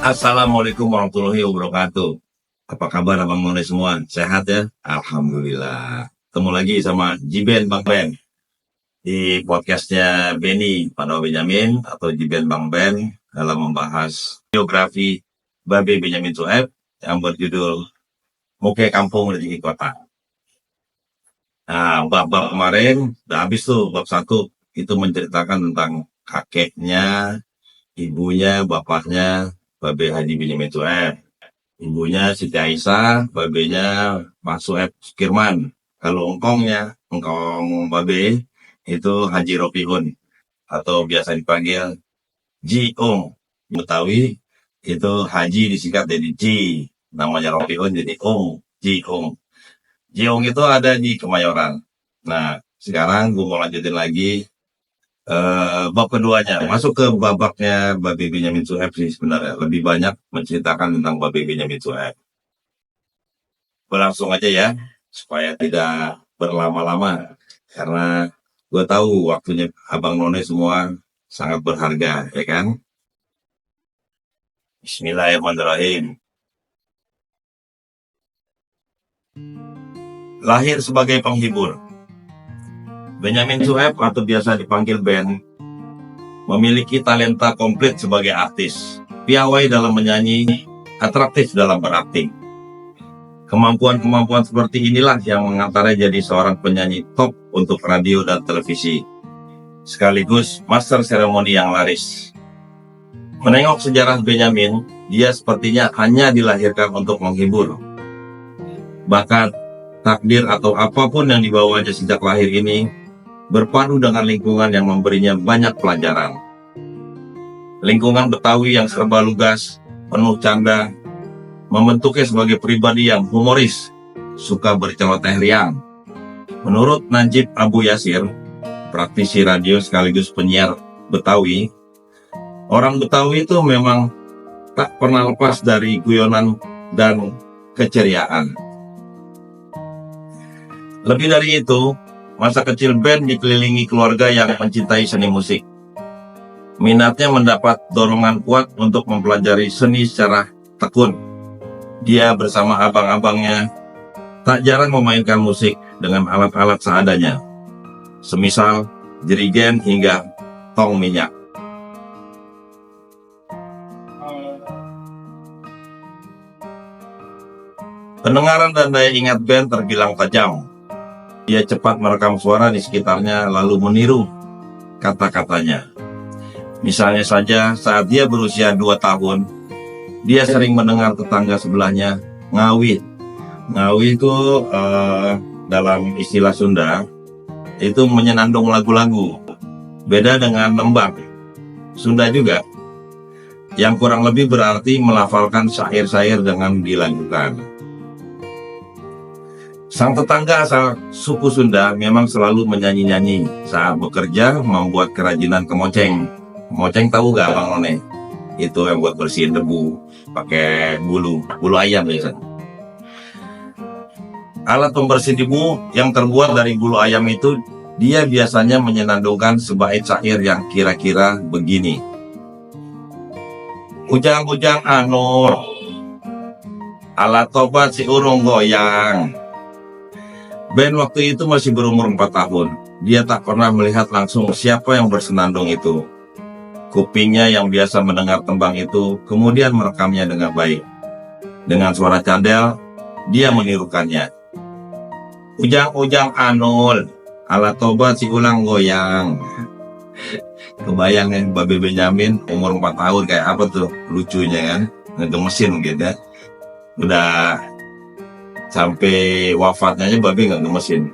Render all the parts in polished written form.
Assalamualaikum warahmatullahi wabarakatuh. Apa kabar abang none semua? Sehat ya? Alhamdulillah. Ketemu lagi sama Jiben Bang Ben di podcastnya Benny Pandawa Benyamin atau Jiben Bang Ben dalam membahas biografi Babe Benyamin Sueb yang berjudul Muke Kampung Rezeki Kota. Nah, bab-bab kemarin udah habis tuh, bab 1 itu menceritakan tentang kakeknya, ibunya, bapaknya Babe Haji Benyamin Sueb. Ibunya Siti Aisyah, babenya Mas Sueb Sukirman. Kalau engkong babe itu Haji Ropiun atau biasa dipanggil Jiung. Betawi itu Haji disingkat jadi Ji, namanya Ropiun jadi Jiung. Jiung itu ada di Kemayoran. Nah, sekarang gue mau lanjutin lagi bab keduanya, masuk ke babaknya Babe Benyamin Sueb sih sebenarnya. Lebih banyak menceritakan tentang Babe Benyamin Sueb. Berlangsung aja ya, supaya tidak berlama-lama. Karena gue tahu waktunya abang none semua sangat berharga, ya kan? Bismillahirrahmanirrahim. Lahir sebagai penghibur, Benyamin Sueb atau biasa dipanggil Ben memiliki talenta komplit sebagai artis, piawai dalam menyanyi, atraktif dalam berakting. Kemampuan-kemampuan seperti inilah yang mengantarnya jadi seorang penyanyi top untuk radio dan televisi, sekaligus master seremoni yang laris. Menengok sejarah Benyamin, dia sepertinya hanya dilahirkan untuk menghibur. Bakat, takdir atau apapun yang dibawanya sejak lahir ini berpadu dengan lingkungan yang memberinya banyak pelajaran. Lingkungan Betawi yang serba lugas, penuh canda, membentuknya sebagai pribadi yang humoris, suka berceloteh riang. Menurut Najib Abu Yasir, praktisi radio sekaligus penyiar Betawi, orang Betawi itu memang tak pernah lepas dari guyonan dan keceriaan. Lebih dari itu, masa kecil Ben dikelilingi keluarga yang mencintai seni musik. Minatnya mendapat dorongan kuat untuk mempelajari seni secara tekun. Dia bersama abang-abangnya tak jarang memainkan musik dengan alat-alat seadanya, semisal jerigen hingga tong minyak. Pendengaran dan daya ingat Ben terbilang tajam. Dia cepat merekam suara di sekitarnya lalu meniru kata-katanya. Misalnya saja saat dia berusia 2 tahun, dia sering mendengar tetangga sebelahnya ngawit. Ngawit itu dalam istilah Sunda, itu menyenandung lagu-lagu. Beda dengan nembang, Sunda juga, yang kurang lebih berarti melafalkan syair-syair dengan dilanjutkan. Sang tetangga asal suku Sunda memang selalu menyanyi-nyanyi saat bekerja membuat kerajinan kemoceng. Kemoceng tahu gak Bang None? Itu yang buat bersihin debu, pakai bulu ayam biasanya. Alat pembersih debu yang terbuat dari bulu ayam itu, dia biasanya menyenandungkan sebait syair yang kira-kira begini. Ujang-ujang anu, alat tobat si urung goyang. Ben waktu itu masih berumur 4 tahun. Dia tak pernah melihat langsung siapa yang bersenandung itu. Kupingnya yang biasa mendengar tembang itu kemudian merekamnya dengan baik. Dengan suara cadel, dia menirukannya. Ujang-ujang anul, ala tobat si ulang goyang. Kebayang kan Babe Benyamin umur 4 tahun kayak apa tuh lucunya kan. Ngegemesin gitu ya. Udah sampai wafatnya aja Babe nggak gemesin.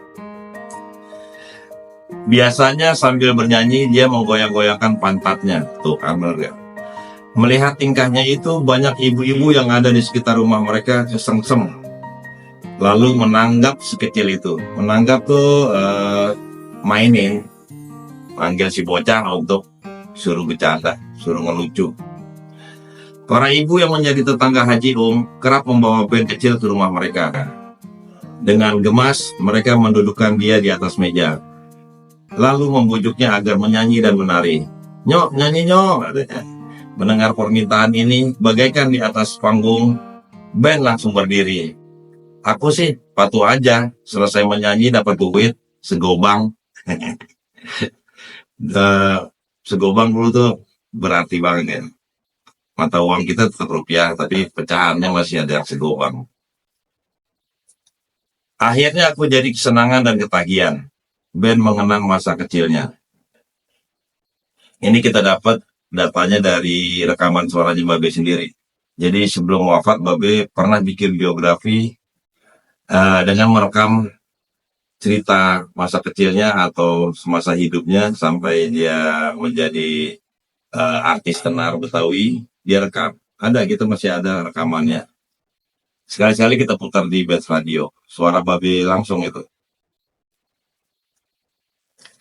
Biasanya sambil bernyanyi dia menggoyang-goyangkan pantatnya. Tuh kan bener ya. Melihat tingkahnya itu banyak ibu-ibu yang ada di sekitar rumah mereka kesengsem. Lalu menanggap sekecil itu. Menanggap tuh mainin. Panggil si bocah untuk suruh bercanda, suruh ngelucu. Para ibu yang menjadi tetangga Haji kerap membawa Ben kecil ke rumah mereka. Dengan gemas, mereka mendudukkan dia di atas meja. Lalu membujuknya agar menyanyi dan menari. Nyok, nyanyi nyok. Mendengar permintaan ini, bagaikan di atas panggung, Ben langsung berdiri. Aku sih patuh aja, selesai menyanyi dapat duit, segobang. Eh, Segobang dulu tuh berarti banget ya. Mata uang kita tetap rupiah, tapi pecahannya masih ada yang segobang. Akhirnya aku jadi kesenangan dan ketagihan. Ben mengenang masa kecilnya. Ini kita dapat datanya dari rekaman suaranya Babe sendiri. Jadi sebelum wafat, Babe pernah bikin biografi dengan merekam cerita masa kecilnya atau semasa hidupnya sampai dia menjadi artis tenar Betawi. Dia rekam. Ada, kita masih ada rekamannya. Sekali-sekali kita putar di Best Radio. Suara Babe langsung itu.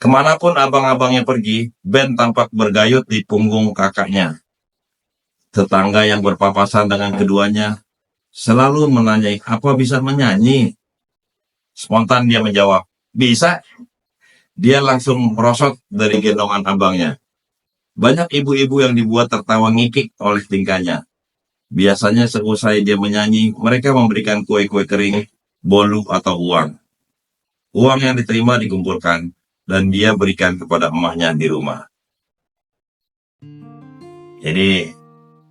Kemanapun abang-abangnya pergi, Ben tampak bergayut di punggung kakaknya. Tetangga yang berpapasan dengan keduanya selalu menanyai, apa bisa menyanyi? Spontan dia menjawab, bisa. Dia langsung merosot dari gendongan abangnya. Banyak ibu-ibu yang dibuat tertawa ngikik oleh tingkahnya. Biasanya seusai dia menyanyi, mereka memberikan kue-kue kering, bolu atau uang. Uang yang diterima dikumpulkan, dan dia berikan kepada emaknya di rumah. Jadi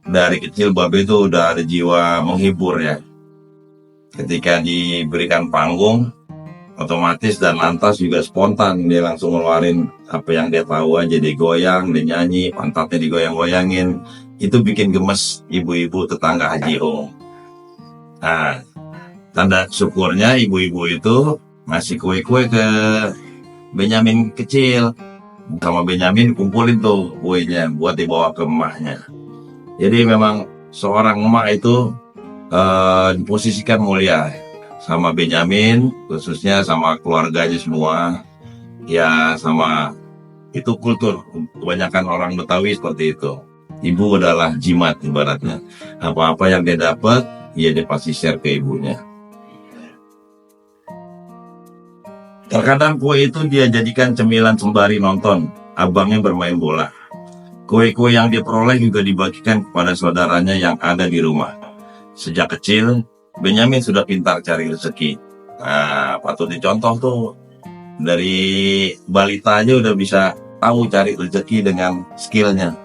dari kecil Babe itu udah ada jiwa menghibur ya. Ketika diberikan panggung, otomatis dan lantas juga spontan dia langsung ngeluarin apa yang dia tahu aja, dia goyang, dia nyanyi, pantatnya digoyang-goyangin. Itu bikin gemes ibu-ibu tetangga Haji Om. Nah, tanda syukurnya ibu-ibu itu ngasih kue-kue ke Benyamin kecil. Sama Benyamin kumpulin tuh kuenya buat dibawa ke emaknya. Jadi memang seorang emak itu diposisikan mulia sama Benyamin, khususnya sama keluarganya semua. Ya sama itu kultur kebanyakan orang Betawi seperti itu. Ibu adalah jimat ibaratnya. Apa-apa yang dia dapat, ya dia pasti share ke ibunya. Terkadang kue itu dia jadikan cemilan sembari nonton abangnya bermain bola. Kue-kue yang dia peroleh juga dibagikan kepada saudaranya yang ada di rumah. Sejak kecil, Benyamin sudah pintar cari rezeki. Nah, patut dicontoh tuh. Dari balita aja udah bisa tahu cari rezeki dengan skillnya.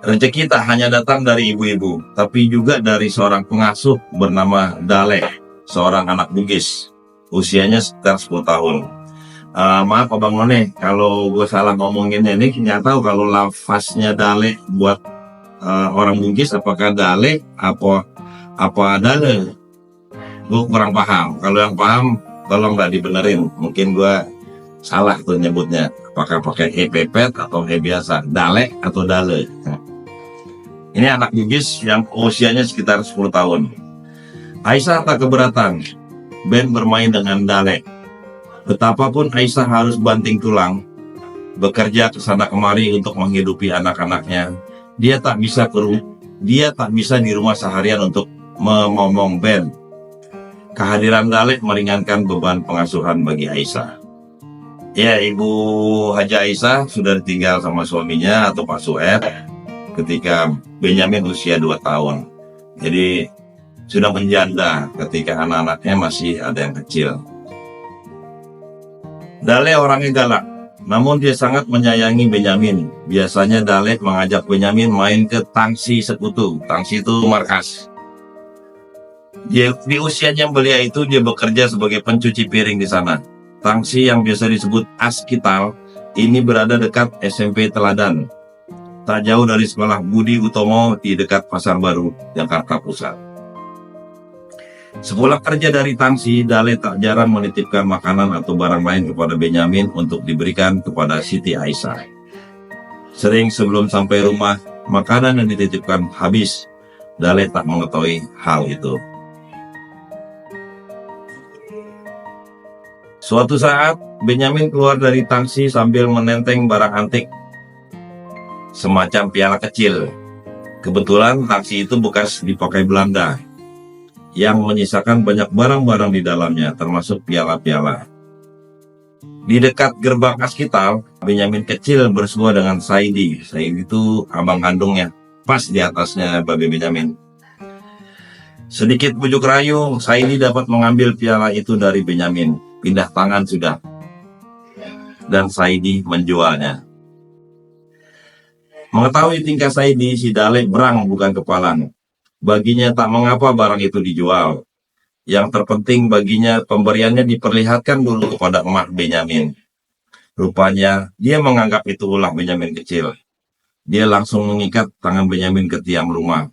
Rezeki tak hanya datang dari ibu-ibu, tapi juga dari seorang pengasuh bernama Dale, seorang anak Bugis. Usianya sekitar 10 tahun. Maaf Abang None, kalau gue salah ngomonginnya ini, nggak tahu kalau lafaznya Dale buat orang Bugis apakah Dale apa Dale. Gue kurang paham. Kalau yang paham, tolong nggak dibenerin. Mungkin gue salah tuh nyebutnya. Apakah pakai E pepet atau E biasa, Dale atau Dale. Ini anak Bugis yang usianya sekitar 10 tahun. Aisyah tak keberatan Ben bermain dengan Dale. Betapapun Aisyah harus banting tulang, bekerja kesana kemari untuk menghidupi anak-anaknya, dia tak bisa di rumah seharian untuk memomong Ben. Kehadiran Dale meringankan beban pengasuhan bagi Aisyah. Ya, Ibu Haja Aisyah sudah ditinggal sama suaminya atau Pak Sueb ketika Benyamin usia 2 tahun. Jadi sudah menjanda ketika anak-anaknya masih ada yang kecil. Dale orangnya galak, namun dia sangat menyayangi Benyamin. Biasanya Dale mengajak Benyamin main ke tangsi sekutu. Tangsi itu markas. Di usianya belia itu dia bekerja sebagai pencuci piring di sana. Tangsi yang biasa disebut Askital ini berada dekat SMP Teladan, tak jauh dari sekolah Budi Utomo di dekat Pasar Baru, Jakarta Pusat. Sepulang kerja dari tangsi, Dale tak jarang menitipkan makanan atau barang lain kepada Benyamin untuk diberikan kepada Siti Aisyah. Sering sebelum sampai rumah, makanan yang dititipkan habis. Dale tak mengetahui hal itu. Suatu saat, Benyamin keluar dari tangsi sambil menenteng barang antik, semacam piala kecil. Kebetulan tangsi itu bekas dipakai Belanda, yang menyisakan banyak barang-barang di dalamnya, termasuk piala-piala. Di dekat gerbang Askital, Benyamin kecil bersua dengan Saidi. Saidi itu abang kandungnya, pas di atasnya Babe Benyamin. Sedikit bujuk rayu, Saidi dapat mengambil piala itu dari Benyamin. Pindah tangan sudah. Dan Saidi menjualnya. Mengetahui tingkah Saidi, si Dale berang bukan kepalang. Baginya tak mengapa barang itu dijual. Yang terpenting baginya pemberiannya diperlihatkan dulu kepada emak Benyamin. Rupanya dia menganggap itu ulah Benyamin kecil. Dia langsung mengikat tangan Benyamin ke tiang rumah.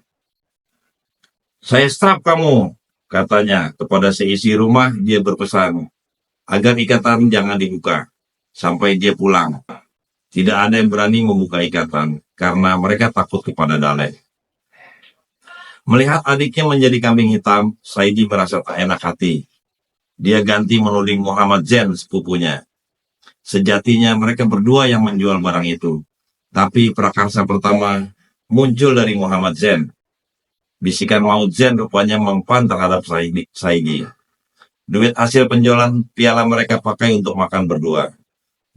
"Saya strap kamu," katanya. Kepada seisi rumah dia berpesan agar ikatan jangan dibuka sampai dia pulang. Tidak ada yang berani membuka ikatan karena mereka takut kepada Dale. Melihat adiknya menjadi kambing hitam, Saidi merasa tak enak hati. Dia ganti menuding Muhammad Zain, sepupunya. Sejatinya mereka berdua yang menjual barang itu. Tapi prakarsa pertama muncul dari Muhammad Zain. Bisikan maut Zain rupanya mempan terhadap Saidi. Duit hasil penjualan piala mereka pakai untuk makan berdua.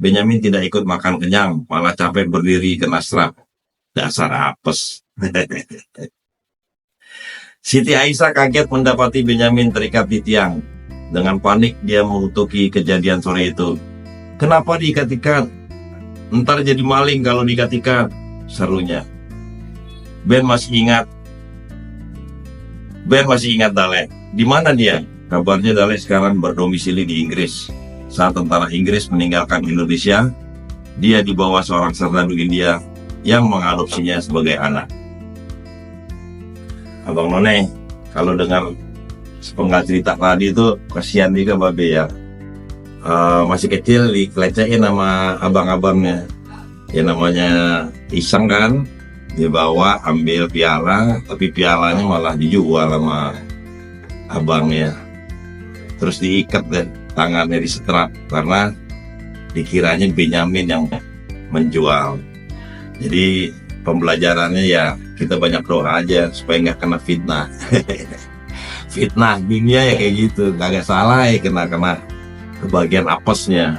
Benyamin tidak ikut makan kenyang, malah capek berdiri kena strap. Dasar apes. Siti Aisyah kaget mendapati Benyamin terikat di tiang. Dengan panik dia mengutuki kejadian sore itu. "Kenapa diikat-ikat? Ntar jadi maling kalau diikat-ikat," serunya. Ben masih ingat Dale. Di mana dia? Kabarnya Dale sekarang berdomisili di Inggris. Saat tentara Inggris meninggalkan Indonesia, dia dibawa seorang serdadu India yang mengadopsinya sebagai anak. Abang None, kalau dengar sepenggal cerita tadi itu kasihan juga Babe ya. Masih kecil dikelecehin sama abang-abangnya. Ya namanya iseng kan, dibawa ambil piala, tapi pialanya malah dijual sama abangnya. Terus diikat deh, tangannya disetrap karena dikiranya Benyamin yang menjual. Jadi pembelajarannya ya kita banyak doa aja supaya nggak kena fitnah. Fitnah dunia ya kayak gitu, kagak salah ya kena kebagian apesnya.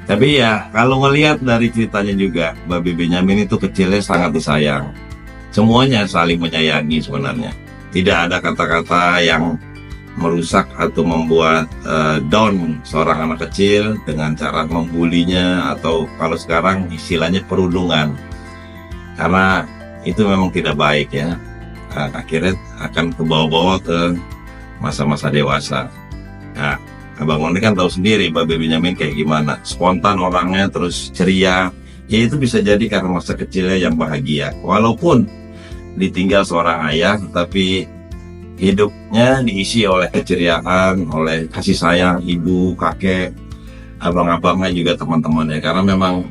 Tapi ya kalau ngelihat dari ceritanya juga, Babe Benyamin itu kecilnya sangat disayang. Semuanya saling menyayangi sebenarnya. Tidak ada kata-kata yang merusak atau membuat down seorang anak kecil dengan cara membulinya atau kalau sekarang istilahnya perundungan. Karena itu memang tidak baik ya. Akhirnya akan kebawa-bawa ke masa-masa dewasa. Nah, Abang None kan tahu sendiri Babe Benyamin kayak gimana. Spontan orangnya, terus ceria. Ya itu bisa jadi karena masa kecilnya yang bahagia. Walaupun ditinggal seorang ayah, tapi hidupnya diisi oleh keceriaan, oleh kasih sayang ibu, kakek, abang-abangnya juga teman-temannya. Karena memang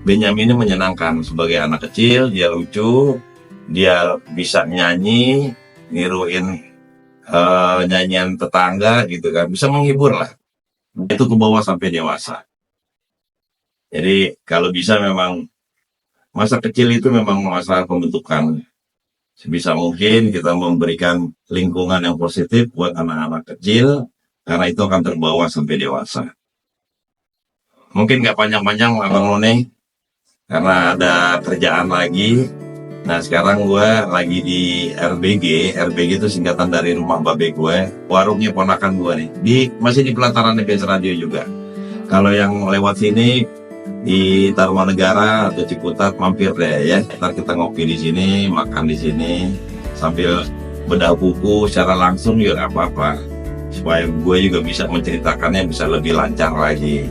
Benyamin ini menyenangkan sebagai anak kecil, dia lucu, dia bisa nyanyi, niruin nyanyian tetangga gitu kan, bisa menghibur lah. Itu ke bawah sampai dewasa. Jadi kalau bisa memang masa kecil itu memang masa pembentukan. Sebisa mungkin kita memberikan lingkungan yang positif buat anak-anak kecil, karena itu akan terbawa sampai dewasa. Mungkin nggak panjang-panjang Abang None, karena ada kerjaan lagi. Nah sekarang gue lagi di RBG. RBG itu singkatan dari rumah babe gue, warungnya ponakan gue nih. Masih di pelataran NBS Radio juga. Kalau yang lewat sini di Tarumanegara atau Ciputat mampir deh ya. Ntar kita ngopi di sini, makan di sini sambil bedah buku secara langsung juga nggak apa-apa. Supaya gue juga bisa menceritakannya bisa lebih lancar lagi.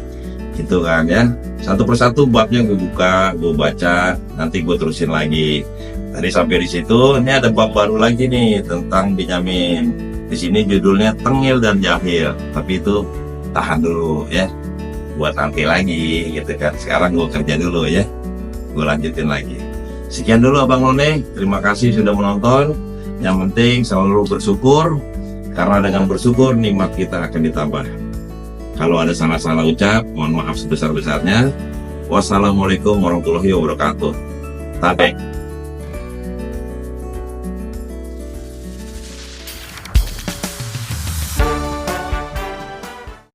Gitu kan ya. Satu persatu babnya gue buka, gue baca, nanti gue terusin lagi. Tadi sampai di situ, ini ada bab baru lagi nih tentang Benyamin. Di sini judulnya Tengil dan Jahil, tapi itu tahan dulu ya, buat nanti lagi gitu kan. Sekarang gue kerja dulu ya, gue lanjutin lagi. Sekian dulu Abang None, terima kasih sudah menonton. Yang penting selalu bersyukur, karena dengan bersyukur nikmat kita akan ditambah. Kalau ada salah-salah ucap, mohon maaf sebesar-besarnya. Wassalamualaikum warahmatullahi wabarakatuh. Tabek.